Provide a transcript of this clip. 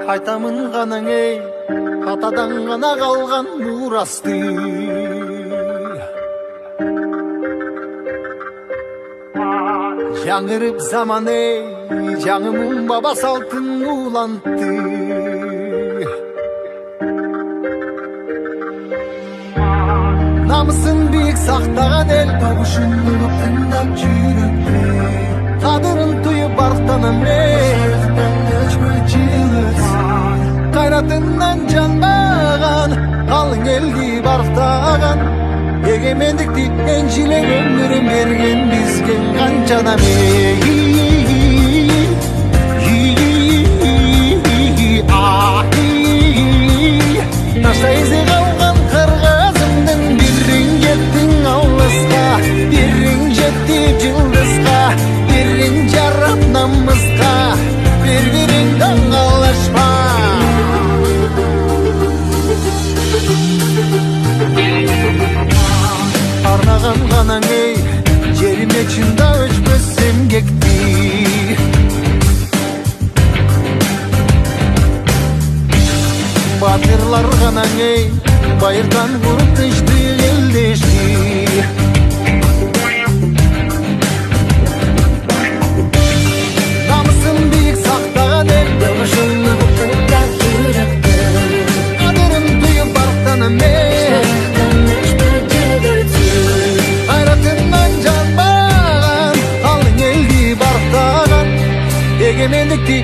Айтамын ғанаң ей, атадан ғана қалған мурасты. Жаңырып заман ей, жаңымын баба салтын улантты. Намысын биік сақтаған ел, табышын ұлып тыңдап жүректе. Қадырын түйіп барықтанам ей, қайратынан жанбаған, қалың елді барықтаған. Егемендікті еншілеп өмірін берген бізген қаншадам Ташта ізі қалған қырғызымдың бірін жеттің алысқа, бірін жетті жылдызға, бірін жарап намысқа, бір-бірін даңғалашпа. Арнаған ғанаң ей, жеріме чында өшпес емгекті. Батырлар ғанаң ей, байырдан құрып тышты елдешті. Намысын биік сақтаған ел, табышын ұлып тыңдап жүректе. қадірін түйіп барықтанам ей. Егемендікті